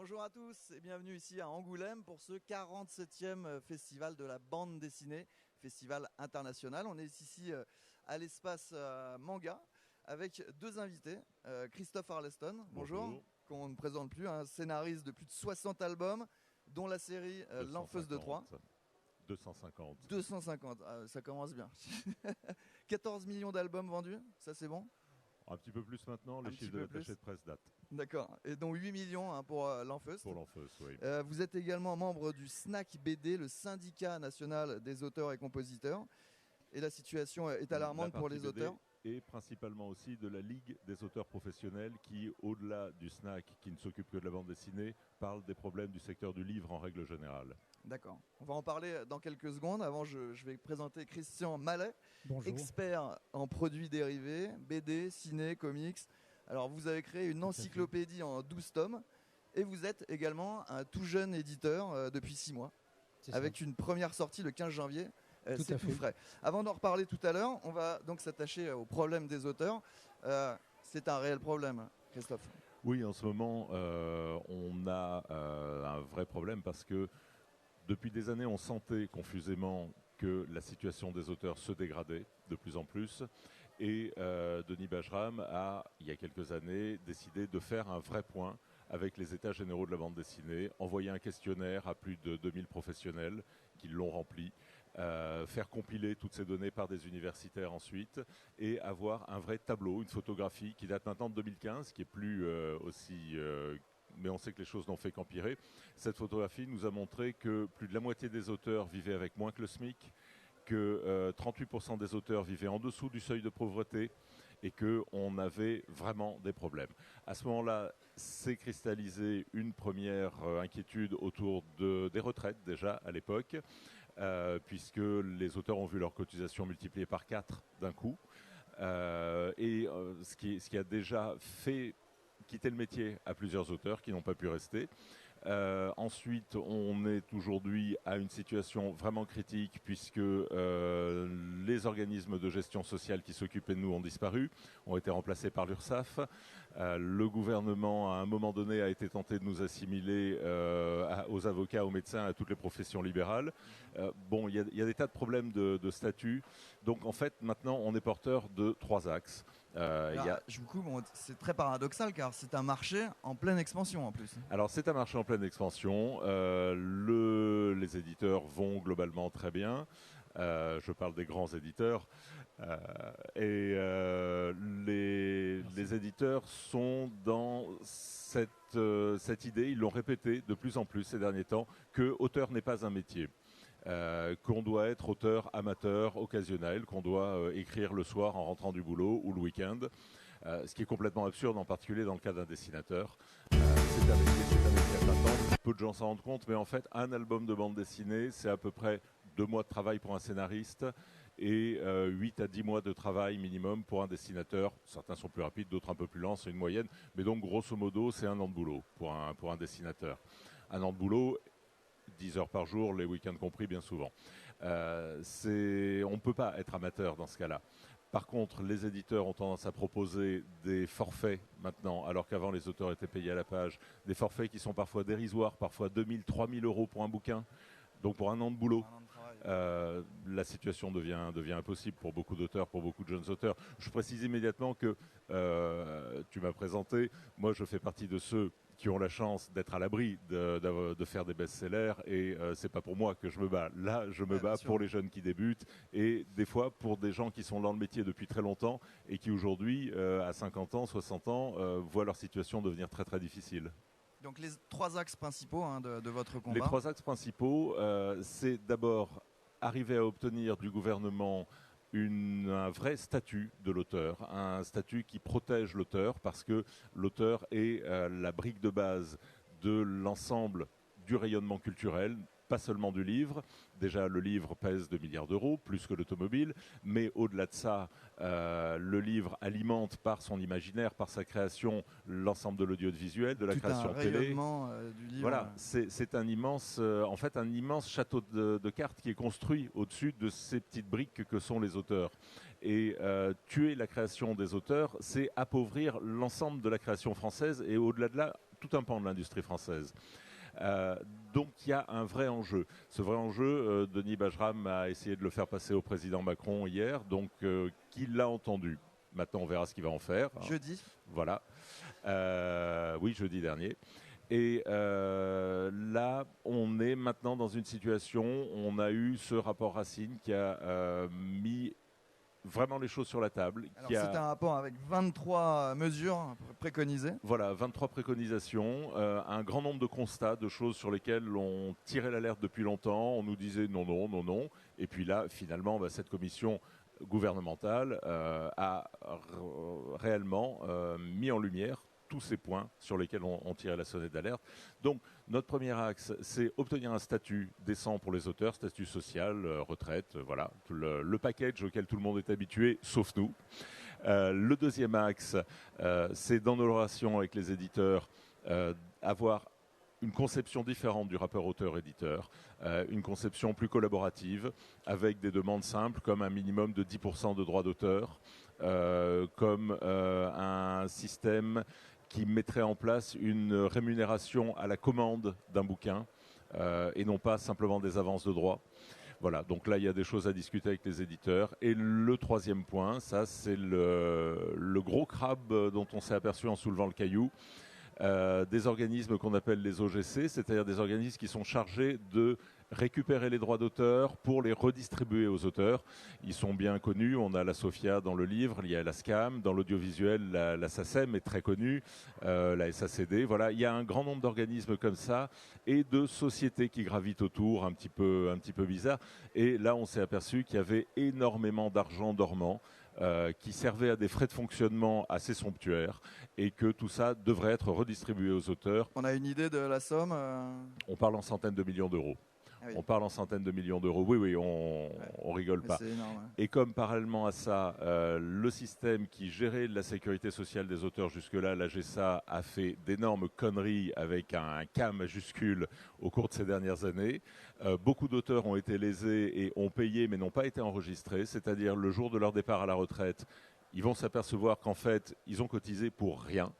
Bonjour à tous et bienvenue ici à Angoulême pour ce 47e festival de la bande dessinée, festival international. On est ici à l'espace manga avec deux invités. Christophe Arleston, bonjour, qu'on ne présente plus, un scénariste de plus de 60 albums, dont la série L'Enfeuse de Troie. 250. 250, ça commence bien. 14 millions d'albums vendus, ça c'est bon? Un petit peu plus maintenant, les chiffres de l'attaché de presse datent. D'accord, et donc 8 millions pour l'Enfeust. Pour l'Enfeust, oui. Vous êtes également membre du SNAC BD, le syndicat national des auteurs et compositeurs. Et la situation est alarmante pour les auteurs. Et principalement aussi de la Ligue des auteurs professionnels qui, au-delà du SNAC, qui ne s'occupe que de la bande dessinée, parle des problèmes du secteur du livre en règle générale. D'accord. On va en parler dans quelques secondes. Avant, je vais présenter Christian Mallet, Bonjour. Expert en produits dérivés, BD, ciné, comics. Alors, vous avez créé une encyclopédie en 12 tomes et vous êtes également un tout jeune éditeur depuis 6 mois, avec une première sortie le 15 janvier. C'est tout frais. Avant d'en reparler tout à l'heure, on va donc s'attacher au problème des auteurs. C'est un réel problème, Christophe. Oui, en ce moment, on a un vrai problème parce que depuis des années, on sentait confusément que la situation des auteurs se dégradait de plus en plus. Et Denis Bajram a, il y a quelques années, décidé de faire un vrai point avec les états généraux de la bande dessinée, envoyer un questionnaire à plus de 2000 professionnels qui l'ont rempli, faire compiler toutes ces données par des universitaires ensuite et avoir un vrai tableau, une photographie qui date maintenant de 2015, qui est plus aussi... mais on sait que les choses n'ont fait qu'empirer. Cette photographie nous a montré que plus de la moitié des auteurs vivaient avec moins que le SMIC, que 38% des auteurs vivaient en dessous du seuil de pauvreté et qu'on avait vraiment des problèmes. À ce moment-là, s'est cristallisée une première inquiétude autour des retraites déjà à l'époque, puisque les auteurs ont vu leur cotisation multipliée par 4 d'un coup. Ce qui a déjà fait quitter le métier à plusieurs auteurs qui n'ont pas pu rester. Ensuite, on est aujourd'hui à une situation vraiment critique puisque les organismes de gestion sociale qui s'occupaient de nous ont disparu, ont été remplacés par l'URSSAF. Le gouvernement, à un moment donné, a été tenté de nous assimiler aux avocats, aux médecins, à toutes les professions libérales. Il y a des tas de problèmes de statut. Donc, en fait, maintenant, on est porteur de 3 axes. Du coup, c'est très paradoxal car c'est un marché en pleine expansion en plus. Alors c'est un marché en pleine expansion. Les éditeurs vont globalement très bien. Je parle des grands éditeurs. Les éditeurs sont dans cette idée, ils l'ont répété de plus en plus ces derniers temps, que auteur n'est pas un métier. Qu'on doit être auteur amateur, occasionnel, qu'on doit écrire le soir en rentrant du boulot ou le week-end, ce qui est complètement absurde, en particulier dans le cas d'un dessinateur. C'est un métier à plein temps. Peu de gens s'en rendent compte, mais en fait, un album de bande dessinée, c'est à peu près 2 mois de travail pour un scénariste et 8 à 10 mois de travail minimum pour un dessinateur. Certains sont plus rapides, d'autres un peu plus lents, c'est une moyenne. Mais donc, grosso modo, c'est 1 an de boulot pour un dessinateur. 1 an de boulot, 10 heures par jour, les week-ends compris bien souvent. On ne peut pas être amateur dans ce cas-là. Par contre, les éditeurs ont tendance à proposer des forfaits maintenant, alors qu'avant les auteurs étaient payés à la page, des forfaits qui sont parfois dérisoires, parfois 2000, 3000 euros pour un bouquin, donc pour 1 an de boulot. La situation devient impossible pour beaucoup d'auteurs, pour beaucoup de jeunes auteurs. Je précise immédiatement que tu m'as présenté, moi je fais partie de ceux qui ont la chance d'être à l'abri de faire des best-sellers et c'est pas pour moi que je me bats. Là, je me bats pour les jeunes qui débutent et des fois pour des gens qui sont dans le métier depuis très longtemps et qui aujourd'hui, à 50 ans, 60 ans, voient leur situation devenir très très difficile. Donc les 3 axes principaux de votre combat. Les 3 axes principaux, c'est d'abord arriver à obtenir du gouvernement un vrai statut de l'auteur, un statut qui protège l'auteur parce que l'auteur est la brique de base de l'ensemble du rayonnement culturel, pas seulement du livre. Déjà, le livre pèse 2 milliards d'euros, plus que l'automobile, mais au-delà de ça, le livre alimente par son imaginaire, par sa création, l'ensemble de l'audiovisuel, de la création télé. Tout un rayonnement du livre. Voilà, c'est un immense château de cartes qui est construit au-dessus de ces petites briques que sont les auteurs. Et tuer la création des auteurs, c'est appauvrir l'ensemble de la création française et au-delà de là, tout un pan de l'industrie française. Donc il y a un vrai enjeu. Ce vrai enjeu, Denis Bajram a essayé de le faire passer au président Macron hier, donc qui l'a entendu. Maintenant, on verra ce qu'il va en faire. Jeudi. Voilà. Oui, jeudi dernier. Et là, on est maintenant dans une situation, on a eu ce rapport Racine qui a mis vraiment les choses sur la table. C'est un rapport avec 23 mesures préconisées. Voilà, 23 préconisations, un grand nombre de constats, de choses sur lesquelles on tirait l'alerte depuis longtemps, on nous disait non, non, non, non. Et puis là, finalement, cette commission gouvernementale a réellement mis en lumière tous ces points sur lesquels on tirait la sonnette d'alerte. Donc, notre premier axe, c'est obtenir un statut décent pour les auteurs, statut social, retraite, voilà, le package auquel tout le monde est habitué, sauf nous. Le deuxième axe, c'est dans nos relations avec les éditeurs, avoir une conception différente du rapport auteur-éditeur, une conception plus collaborative, avec des demandes simples comme un minimum de 10% de droits d'auteur, comme un système qui mettrait en place une rémunération à la commande d'un bouquin et non pas simplement des avances de droits. Voilà, donc là, il y a des choses à discuter avec les éditeurs. Et le troisième point, ça, c'est le gros crabe dont on s'est aperçu en soulevant le caillou. Des organismes qu'on appelle les OGC, c'est-à-dire des organismes qui sont chargés de récupérer les droits d'auteur pour les redistribuer aux auteurs. Ils sont bien connus, on a la SOFIA dans le livre, il y a la SCAM, dans l'audiovisuel, la SACEM est très connue, la SACD, voilà, il y a un grand nombre d'organismes comme ça et de sociétés qui gravitent autour, un petit peu bizarre. Et là, on s'est aperçu qu'il y avait énormément d'argent dormant qui servait à des frais de fonctionnement assez somptuaires et que tout ça devrait être redistribué aux auteurs. On a une idée de la somme On parle en centaines de millions d'euros. Ah oui. On parle en centaines de millions d'euros. Oui, on rigole pas. C'est énorme, ouais. Et comme parallèlement à ça, le système qui gérait la sécurité sociale des auteurs jusque-là, l'AGESA, a fait d'énormes conneries avec un K majuscule au cours de ces dernières années. Beaucoup d'auteurs ont été lésés et ont payé mais n'ont pas été enregistrés. C'est-à-dire le jour de leur départ à la retraite, ils vont s'apercevoir qu'en fait, ils ont cotisé pour rien.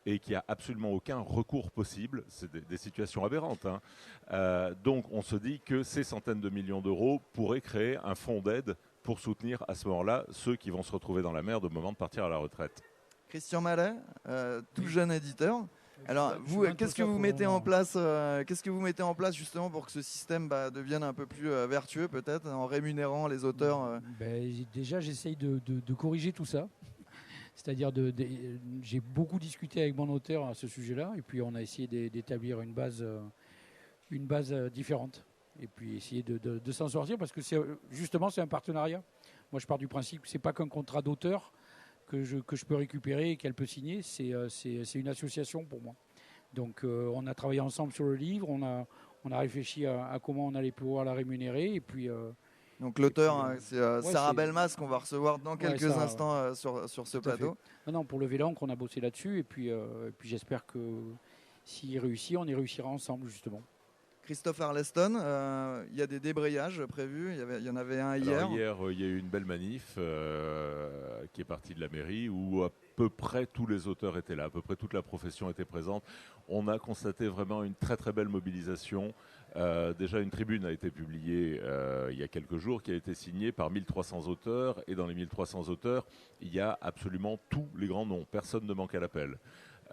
Et qu'il n'y a absolument aucun recours possible. C'est des situations aberrantes. Hein. Donc on se dit que ces centaines de millions d'euros pourraient créer un fonds d'aide pour soutenir à ce moment-là ceux qui vont se retrouver dans la merde au moment de partir à la retraite. Christian Mallet, tout jeune éditeur. Alors vous, qu'est-ce que vous mettez en place justement pour que ce système devienne un peu plus vertueux peut-être en rémunérant les auteurs Déjà j'essaye de corriger tout ça. C'est-à-dire, j'ai beaucoup discuté avec mon auteur à ce sujet-là, et puis on a essayé d'établir une base différente, et puis essayer de s'en sortir, parce que justement c'est un partenariat. Moi je pars du principe que c'est pas qu'un contrat d'auteur que je peux récupérer et qu'elle peut signer, c'est une association pour moi. Donc on a travaillé ensemble sur le livre, on a réfléchi à comment on allait pouvoir la rémunérer, et puis... Donc l'auteur, c'est Sarah Belmas qu'on va recevoir dans quelques instants sur ce plateau. Non, pour lever l'encre, on a bossé là-dessus et puis j'espère que s'il réussit, on y réussira ensemble justement. Christophe Arleston, il y a des débrayages prévus, il y en avait un hier. Alors hier, il y a eu une belle manif qui est partie de la mairie où à peu près tous les auteurs étaient là, à peu près toute la profession était présente. On a constaté vraiment une très très belle mobilisation. Déjà, une tribune a été publiée il y a quelques jours qui a été signée par 1300 auteurs. Et dans les 1300 auteurs, il y a absolument tous les grands noms. Personne ne manque à l'appel.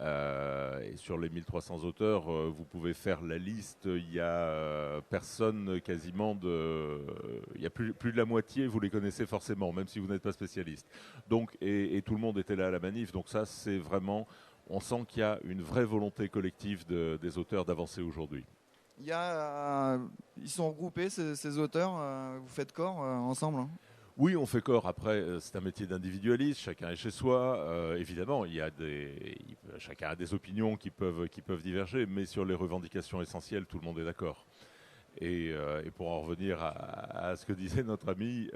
Et sur les 1300 auteurs, vous pouvez faire la liste. Il y a personne quasiment il y a plus de la moitié, vous les connaissez forcément, même si vous n'êtes pas spécialiste. Donc, et tout le monde était là à la manif. Donc ça, c'est vraiment... On sent qu'il y a une vraie volonté collective des auteurs d'avancer aujourd'hui. Ils sont regroupés, ces auteurs, vous faites corps ensemble hein? Oui, on fait corps. Après, c'est un métier d'individualiste, chacun est chez soi. Évidemment, chacun a des opinions qui peuvent diverger, mais sur les revendications essentielles, tout le monde est d'accord. Et pour en revenir à ce que disait notre ami,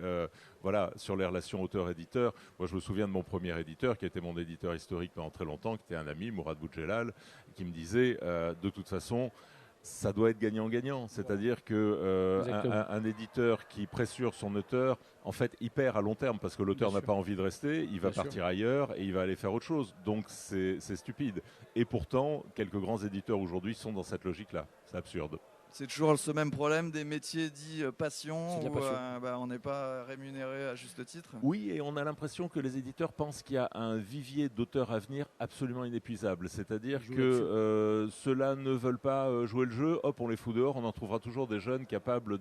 voilà, sur les relations auteur-éditeur, moi je me souviens de mon premier éditeur, qui était mon éditeur historique pendant très longtemps, qui était un ami, Mourad Boudjelal, qui me disait, de toute façon, Ça doit être gagnant-gagnant, c'est-à-dire que un éditeur qui pressure son auteur, en fait, il perd à long terme parce que l'auteur n'a pas envie de rester, il va partir ailleurs et il va aller faire autre chose. Donc c'est stupide. Et pourtant, quelques grands éditeurs aujourd'hui sont dans cette logique-là. C'est absurde. C'est toujours ce même problème des métiers dits passion, où on n'est pas rémunéré à juste titre. Oui, et on a l'impression que les éditeurs pensent qu'il y a un vivier d'auteurs à venir absolument inépuisable. C'est-à-dire que ceux-là ne veulent pas jouer le jeu, hop, on les fout dehors, on en trouvera toujours des jeunes capables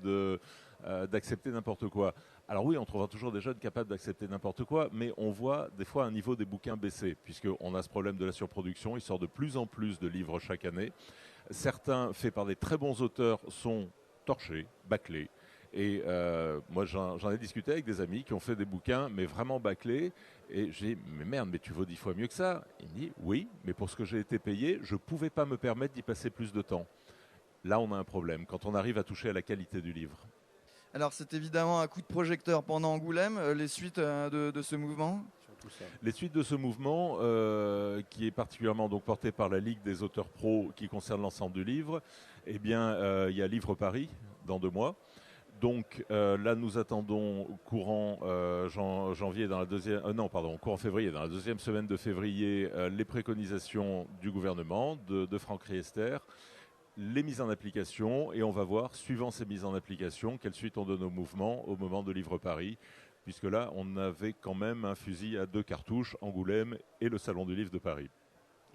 d'accepter n'importe quoi. Alors oui, on trouvera toujours des jeunes capables d'accepter n'importe quoi, mais on voit des fois un niveau des bouquins baisser, puisqu'on a ce problème de la surproduction, il sort de plus en plus de livres chaque année. Certains, faits par des très bons auteurs, sont torchés, bâclés. Et moi, j'en ai discuté avec des amis qui ont fait des bouquins, mais vraiment bâclés. Et j'ai dit, mais merde, mais tu vaux 10 fois mieux que ça. Il me dit, oui, mais pour ce que j'ai été payé, je ne pouvais pas me permettre d'y passer plus de temps. Là, on a un problème, quand on arrive à toucher à la qualité du livre. Alors, c'est évidemment un coup de projecteur pendant Angoulême, les suites de ce mouvement. Les suites de ce mouvement, qui est particulièrement donc porté par la Ligue des auteurs pros qui concerne l'ensemble du livre, eh bien, il y a Livre Paris dans 2 mois. Donc là, nous attendons courant janvier dans la courant février, dans la 2e semaine de février, les préconisations du gouvernement de Franck Riester, les mises en application, et on va voir, suivant ces mises en application, quelle suite on donne au mouvement au moment de Livre Paris, puisque là, on avait quand même un fusil à 2 cartouches, Angoulême et le Salon du Livre de Paris.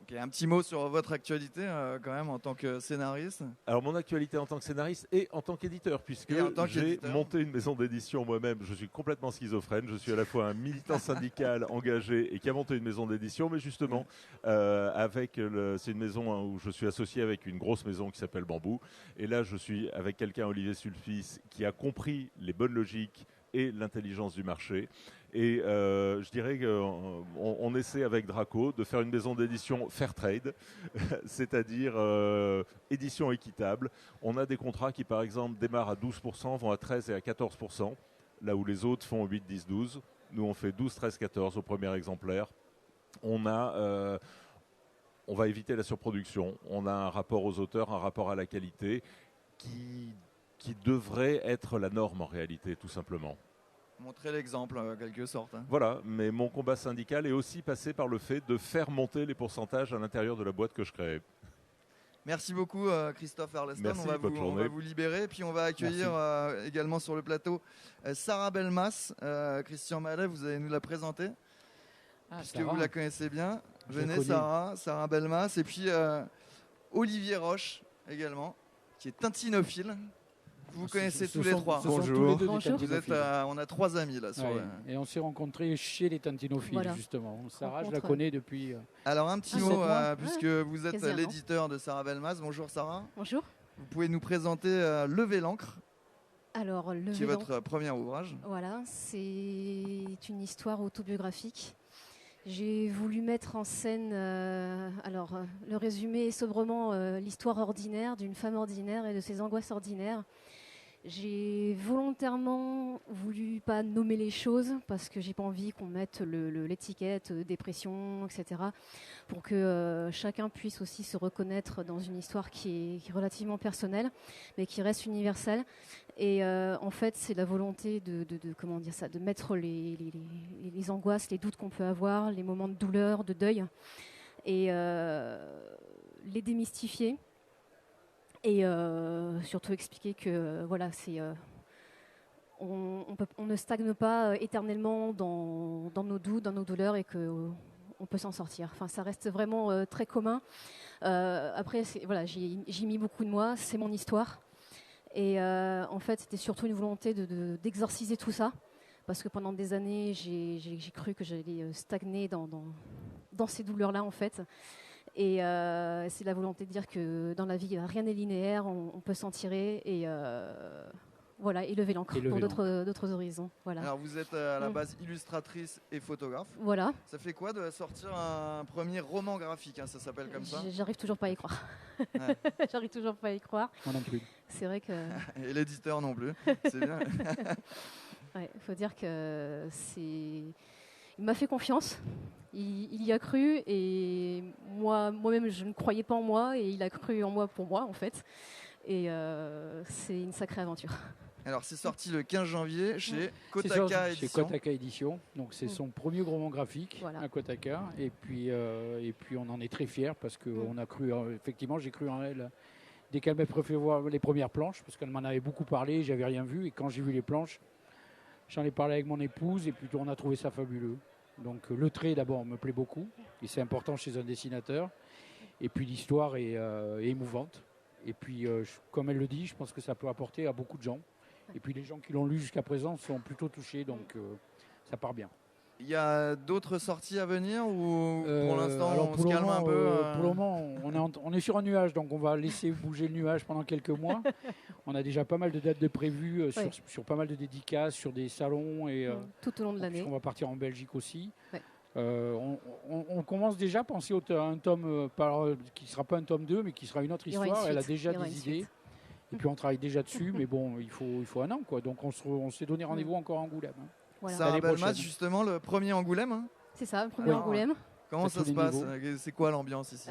Okay, un petit mot sur votre actualité quand même en tant que scénariste. Alors mon actualité en tant que scénariste et en tant qu'éditeur, puisque j'ai monté une maison d'édition moi-même. Je suis complètement schizophrène. Je suis à la fois un militant syndical engagé et qui a monté une maison d'édition, mais justement c'est une maison où je suis associé avec une grosse maison qui s'appelle Bambou. Et là, je suis avec quelqu'un, Olivier Sulpice, qui a compris les bonnes logiques et l'intelligence du marché. Et je dirais qu'on essaie avec Draco de faire une maison d'édition fair trade, c'est-à-dire édition équitable. On a des contrats qui, par exemple, démarrent à 12%, vont à 13 et à 14%, là où les autres font 8, 10, 12. Nous, on fait 12, 13, 14 au premier exemplaire. On va éviter la surproduction. On a un rapport aux auteurs, un rapport à la qualité qui devrait être la norme en réalité, tout simplement. Montrer l'exemple en quelque sorte. Voilà, mais mon combat syndical est aussi passé par le fait de faire monter les pourcentages à l'intérieur de la boîte que je crée. Merci beaucoup Christophe Arleston. Merci, on va vous libérer, puis on va accueillir également sur le plateau Sarah Belmas. Christian Mallet, vous allez nous la présenter, puisque vous la connaissez bien. Venez Sarah Belmas, et puis Olivier Roche également, qui est tintinophile. Vous connaissez tous les trois. Bonjour. On a 3 amis là. Et on s'est rencontrés chez les tintinophiles, justement. Sarah, je la connais depuis... Alors un petit mot, puisque vous êtes l'éditeur de Sarah Belmas. Bonjour Sarah. Bonjour. Vous pouvez nous présenter Lever l'encre, qui est votre premier ouvrage. Voilà, c'est une histoire autobiographique. J'ai voulu mettre en scène, le résumé est sobrement l'histoire ordinaire d'une femme ordinaire et de ses angoisses ordinaires. J'ai volontairement voulu pas nommer les choses parce que j'ai pas envie qu'on mette l'étiquette dépression, etc. pour que chacun puisse aussi se reconnaître dans une histoire qui est relativement personnelle mais qui reste universelle. Et en fait, c'est la volonté de mettre les angoisses, les doutes qu'on peut avoir, les moments de douleur, de deuil, et les démystifier. Et surtout expliquer que on ne stagne pas éternellement dans nos doutes, dans nos douleurs, et qu'on peut s'en sortir. Enfin, ça reste vraiment très commun. Après, j'y mis beaucoup de moi, c'est mon histoire. Et en fait, c'était surtout une volonté d'exorciser tout ça, parce que pendant des années, j'ai cru que j'allais stagner dans ces douleurs-là, en fait. Et c'est la volonté de dire que dans la vie, rien n'est linéaire, on peut s'en tirer et lever l'encre pour d'autres horizons. Voilà. Alors vous êtes à la base illustratrice et photographe. Voilà. Ça fait quoi de sortir un premier roman graphique, ça s'appelle comme ça? J'arrive toujours pas à y croire. Ouais. J'arrive toujours pas à y croire. Moi non plus. C'est vrai que... Et l'éditeur non plus, c'est bien. Il faut dire que c'est Il m'a fait confiance. Il y a cru et moi-même je ne croyais pas en moi et il a cru en moi pour moi en fait. Et c'est une sacrée aventure. Alors c'est sorti le 15 janvier chez C'est Kotaka chez Édition. Kotaka Édition. Donc c'est son premier roman graphique Voilà. à Kotaka. Et puis on en est très fiers parce qu'on a cru, effectivement, j'ai cru en elle dès qu'elle m'a fait voir les premières planches parce qu'elle m'en avait beaucoup parlé, j'avais rien vu. Et quand j'ai vu les planches, j'en ai parlé avec mon épouse et puis on a trouvé ça fabuleux. Donc le trait d'abord me plaît beaucoup et c'est important chez un dessinateur. Et puis l'histoire est émouvante. Et puis comme elle le dit, je pense que ça peut apporter à beaucoup de gens. Et puis les gens qui l'ont lu jusqu'à présent sont plutôt touchés, donc ça part bien. Il y a d'autres sorties à venir ou pour l'instant alors on se calme un peu Pour le moment, on est sur un nuage, donc on va laisser bouger le nuage pendant quelques mois. On a déjà pas mal de dates de prévues sur pas mal de dédicaces, sur des salons. Et, tout au long de l'année. On va partir en Belgique aussi. Ouais. On commence déjà à penser à un tome qui ne sera pas un tome 2, mais qui sera une autre histoire. Elle a déjà des idées. Et puis on travaille déjà dessus, mais bon, il faut un an, quoi. Donc on s'est donné rendez-vous encore à Angoulême. Hein. Voilà. Sarah Belmas, justement, le premier Angoulême. Hein, c'est ça, le premier Angoulême. Comment ça se passe? C'est quoi l'ambiance ici?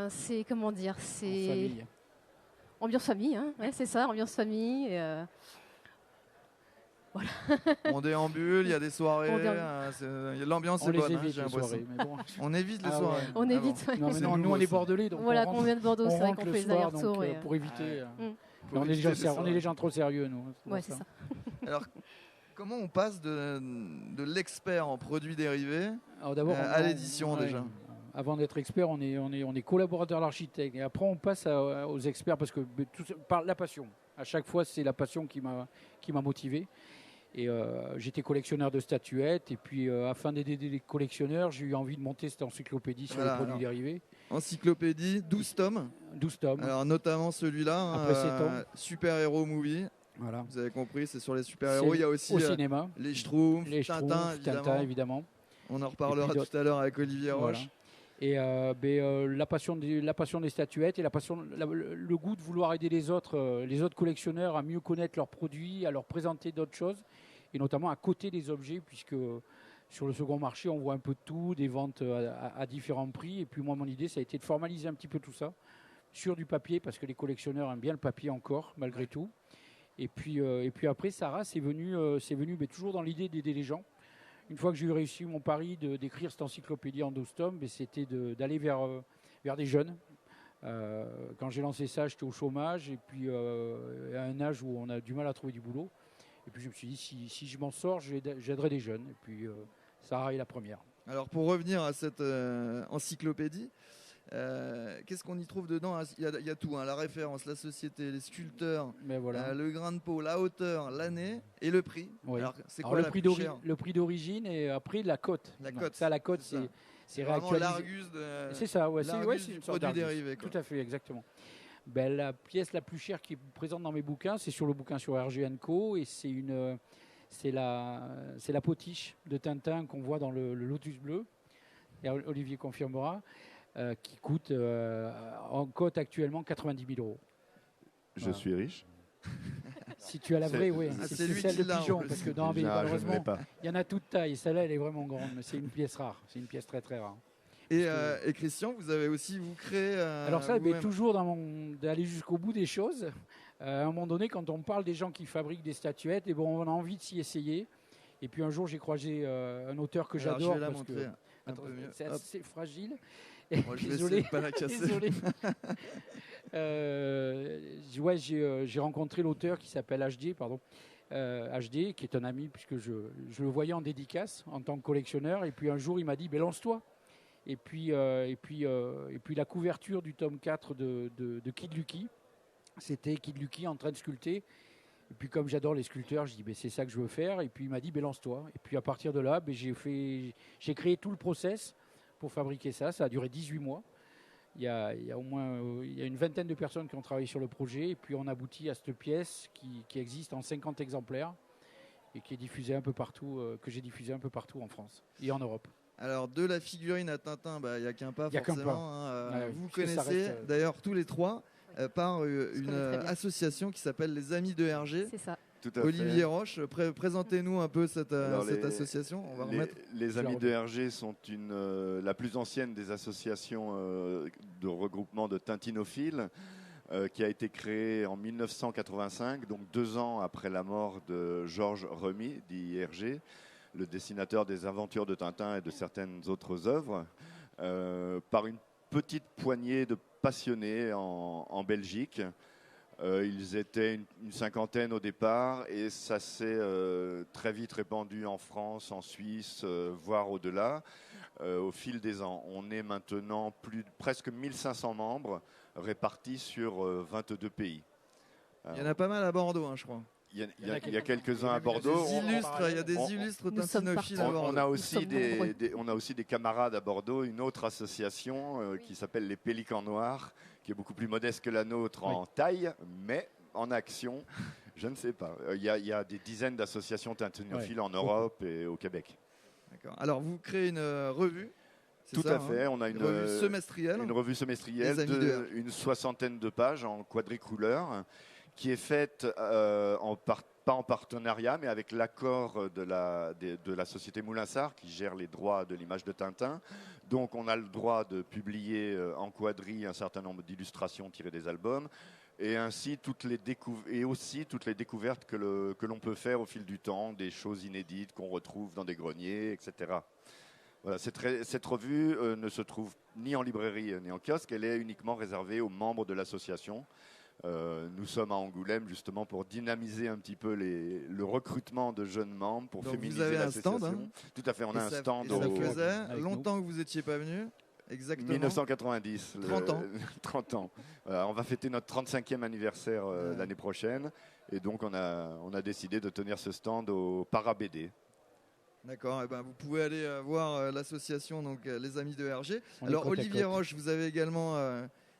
C'est, comment dire, c'est... Famille. Ambiance famille, hein. Ouais, c'est ça, ambiance famille. Voilà. On déambule, il y a des soirées, l'ambiance est bonne, j'ai l'impression. Bon. On évite les soirées. On évite. Ouais. Non, mais non, nous on est bordelais, donc voilà, on vient de Bordeaux, c'est vrai qu'on fait les allers-retours. Pour éviter. On est des gens trop sérieux, nous. Ouais, c'est ça. Alors, comment on passe de l'expert en produits dérivés à l'édition déjà? Avant d'être expert, on est collaborateur d'architecte. Et après, on passe aux experts parce que par la passion. À chaque fois, c'est la passion qui m'a motivé. Et j'étais collectionneur de statuettes. Et puis, afin d'aider les collectionneurs, j'ai eu envie de monter cette encyclopédie sur les produits dérivés. Encyclopédie, 12 tomes. 12 tomes. Alors, notamment celui-là, Super Hero Movie. Voilà. Vous avez compris, c'est sur les super-héros. Il y a aussi au cinéma. les Schtroumpfs, Tintin, évidemment. On en reparlera tout à l'heure avec Olivier Roche. Et la passion des statuettes et le goût de vouloir aider les autres collectionneurs à mieux connaître leurs produits, à leur présenter d'autres choses, et notamment à coter des objets, puisque sur le second marché, on voit un peu de tout, des ventes à différents prix. Et puis moi, mon idée, ça a été de formaliser un petit peu tout ça sur du papier, parce que les collectionneurs aiment bien le papier encore, malgré tout. Et puis après, Sarah, c'est venu toujours dans l'idée d'aider les gens. Une fois que j'ai eu réussi mon pari d'écrire cette encyclopédie en 12 tomes, c'était d'aller vers des jeunes. Quand j'ai lancé ça, j'étais au chômage et puis à un âge où on a du mal à trouver du boulot. Et puis je me suis dit, si je m'en sors, j'aiderai des jeunes. Et puis Sarah est la première. Alors pour revenir à cette encyclopédie, qu'est-ce qu'on y trouve dedans? Il y a tout, la référence, la société, les sculpteurs, le grain de peau, la hauteur, l'année et le prix. Oui. Alors, c'est quoi le prix d'origine et après la cote. La cote. Ça, la cote, c'est réactualisé. L'Argus de... C'est ça, c'est une sorte produit dérivé. Tout à fait, exactement. La pièce la plus chère qui est présente dans mes bouquins, c'est sur le bouquin sur RG & Co. Et c'est la potiche de Tintin qu'on voit dans le Lotus bleu. Et Olivier confirmera. Qui coûte en cote actuellement 90 000 €. Je suis riche. Si tu as la vraie, oui. C'est lui celle qui de l'a. pigeon, parce que malheureusement, il y en a toute taille. Celle-là, elle est vraiment grande, mais c'est une pièce rare. C'est une pièce très très rare. Et Christian, vous avez aussi créé. Alors ça, toujours d'aller jusqu'au bout des choses. À un moment donné, quand on parle des gens qui fabriquent des statuettes, on a envie de s'y essayer. Et puis un jour, j'ai croisé un auteur que j'adore. Je vais la montrer. C'est assez fragile. Moi, je désolé. Pas la casser. Désolé. J'ai rencontré l'auteur qui s'appelle HD, HD, qui est un ami, puisque je le voyais en dédicace en tant que collectionneur. Et puis un jour, il m'a dit, lance-toi. Et puis la couverture du tome 4 de Kid Lucky, c'était Kid Lucky en train de sculpter. Et puis comme j'adore les sculpteurs, je dis c'est ça que je veux faire. Et puis il m'a dit lance-toi. Et puis à partir de là, j'ai créé tout le process pour fabriquer ça. Ça a duré 18 mois. Il y a une vingtaine de personnes qui ont travaillé sur le projet. Et puis on aboutit à cette pièce qui existe en 50 exemplaires et qui est diffusée un peu partout, que j'ai diffusée un peu partout en France et en Europe. Alors de la figurine à Tintin, il n'y a qu'un pas forcément. Vous connaissez d'ailleurs tous les trois. par Je une connais très bien. association qui s'appelle les Amis de Hergé. C'est ça. Tout à Olivier fait. Roche, présentez-nous un peu cette Alors, association. On va les, remettre. les Amis de Hergé sont la plus ancienne des associations de regroupement de tintinophiles, qui a été créée en 1985, donc 2 ans après la mort de Georges Remy, dit Hergé, le dessinateur des aventures de Tintin et de certaines autres œuvres, par une petite poignée de passionnés en Belgique. Ils étaient une cinquantaine au départ et ça s'est très vite répandu en France, en Suisse, voire au-delà, au fil des ans. On est maintenant presque 1500 membres répartis sur 22 pays. Il y en a pas mal à Bordeaux, hein, je crois. Il y a quelques-uns à Bordeaux. Il y a des illustres Nous sommes tintinophiles à partout. Bordeaux. On a aussi nombreux. on a aussi des camarades à Bordeaux, une autre association qui s'appelle les Pélicans Noirs, qui est beaucoup plus modeste que la nôtre en taille, mais en action, je ne sais pas. Il y a des dizaines d'associations tintinophiles en Europe et au Québec. D'accord. Alors, vous créez une revue. C'est Tout ça, à fait. hein, on a une revue semestrielle. Une revue semestrielle Les Amis de une 60aine de pages en quadricouleur, qui est faite pas en partenariat, mais avec l'accord de la société Moulinsart, qui gère les droits de l'image de Tintin. Donc on a le droit de publier en quadri un certain nombre d'illustrations tirées des albums, et ainsi toutes les découvertes que l'on peut faire au fil du temps, des choses inédites qu'on retrouve dans des greniers, etc. Voilà, cette revue ne se trouve ni en librairie ni en kiosque, elle est uniquement réservée aux membres de l'association. Nous sommes à Angoulême justement pour dynamiser un petit peu le recrutement de jeunes membres, pour Donc féminiser vous avez un l'association. stand, hein. Tout à fait, on a un stand Ça au faisait avec longtemps que vous n'étiez pas venu. Exactement. 1990. 30 ans. 30 ans. Voilà, on va fêter notre 35e anniversaire l'année prochaine. Et donc on a décidé de tenir ce stand au Para-BD. D'accord, eh ben, vous pouvez aller voir l'association, donc les Amis de Hergé. On Alors est côte à Olivier côte. Roche, vous avez également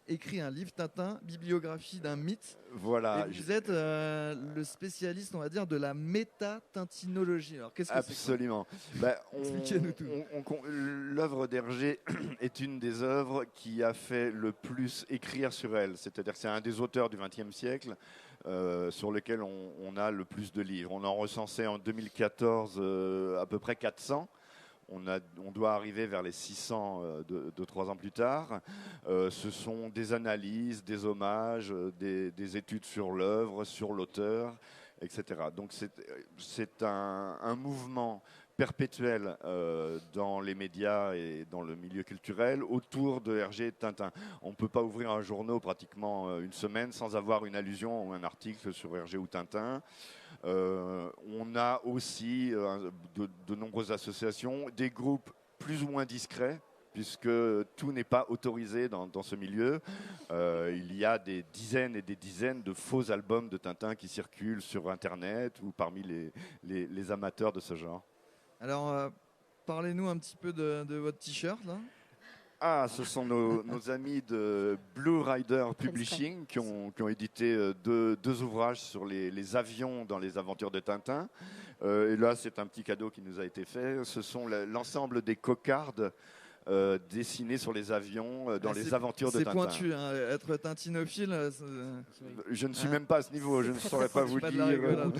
écrit un livre Tintin, bibliographie d'un mythe. Voilà. Et vous êtes le spécialiste, on va dire, de la méta-tintinologie. Alors qu'est-ce que c'est? Absolument. Expliquez-nous tout. L'œuvre d'Hergé est une des œuvres qui a fait le plus écrire sur elle. C'est-à-dire que c'est un des auteurs du XXe siècle sur lequel on a le plus de livres. On en recensait en 2014 à peu près 400. On doit arriver vers les 600 de 3 ans plus tard. Ce sont des analyses, des hommages, des études sur l'œuvre, sur l'auteur, etc. Donc c'est un mouvement perpétuel dans les médias et dans le milieu culturel autour de Hergé et de Tintin. On ne peut pas ouvrir un journal pratiquement une semaine sans avoir une allusion ou un article sur Hergé ou Tintin. On a aussi de nombreuses associations, des groupes plus ou moins discrets, puisque tout n'est pas autorisé dans ce milieu. Il y a des dizaines et des dizaines de faux albums de Tintin qui circulent sur Internet ou parmi les amateurs de ce genre. Alors, parlez-nous un petit peu de votre t-shirt, là. Ah, ce sont nos amis de Blue Rider Publishing qui ont édité deux ouvrages sur les avions dans les aventures de Tintin. Et là, c'est un petit cadeau qui nous a été fait. Ce sont l'ensemble des cocardes dessinées sur les avions dans les aventures de Tintin. C'est pointu, hein, être tintinophile. Je ne suis même pas à ce niveau, je ne saurais pas vous pas de la dire. rigolade.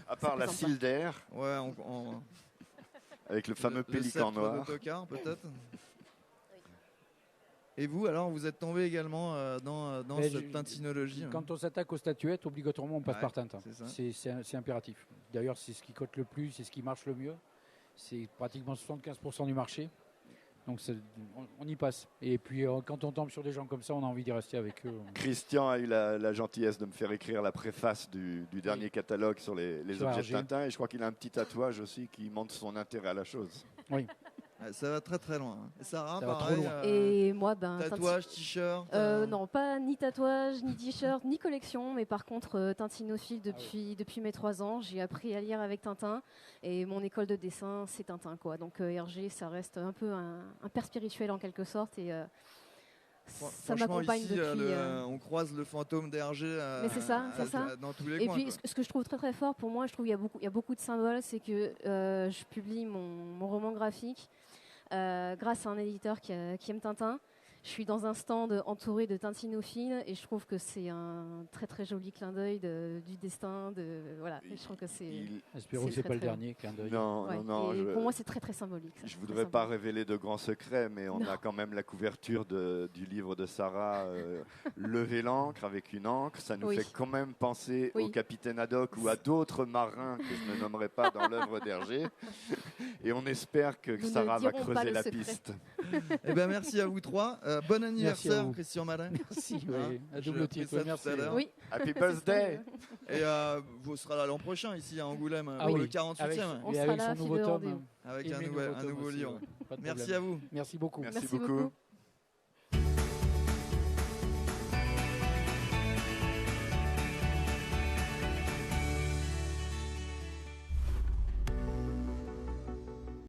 À part la cile d'air, Ouais, avec le fameux pélican sceptre noir. d'autocar, peut-être. Et vous, alors, vous êtes tombé également dans cette tintinologie. Quand on s'attaque aux statuettes, obligatoirement, on passe Ouais, par Tintin. c'est ça. C'est impératif. D'ailleurs, c'est ce qui cote le plus, c'est ce qui marche le mieux. C'est pratiquement 75% du marché. Donc, on y passe. Et puis, quand on tombe sur des gens comme ça, on a envie d'y rester avec eux. Christian a eu la gentillesse de me faire écrire la préface du dernier catalogue sur les Sur objets Hergé. de Tintin. Et je crois qu'il a un petit tatouage aussi qui montre son intérêt à la chose. Oui. Ouais, ça va très très loin. Et Sarah, Ça va trop pareil, loin. Et moi, tatouage, t-shirt. non, pas ni tatouage, ni t-shirt, ni collection, mais par contre, tintinophile depuis mes 3 ans. J'ai appris à lire avec Tintin et mon école de dessin, c'est Tintin, quoi. Donc Hergé, ça reste un peu un père spirituel en quelque sorte et ça Franchement, m'accompagne ici, depuis. on croise le fantôme d'Hergé Mais c'est ça. dans tous les Et coins. puis, Quoi. ce que je trouve très très fort pour moi, je trouve qu'il y a beaucoup de symboles, c'est que je publie mon roman graphique grâce à un éditeur qui aime Tintin. Je suis dans un stand entouré de tintinophiles et je trouve que c'est un très très joli clin d'œil du destin. Voilà, je trouve que c'est. Espérons que c'est pas le dernier clin d'œil. Non. Pour moi, c'est très très symbolique. Je ne voudrais pas révéler de grands secrets, mais on a quand même la couverture du livre de Sarah, Lever l'ancre avec une encre. Ça nous fait quand même penser au capitaine Haddock ou à d'autres marins que je ne nommerai pas dans l'œuvre d'Hergé. Et on espère que Sarah va creuser la piste. Eh ben, merci à vous trois. Bon anniversaire, Christian Malin. Merci. À double titre. Merci. Oui. Happy birthday. Et vous serez là l'an prochain ici à Angoulême, le 48e. On sera là, son nouveau tome. Avec un nouveau livre. Merci à vous. Merci beaucoup. Merci beaucoup.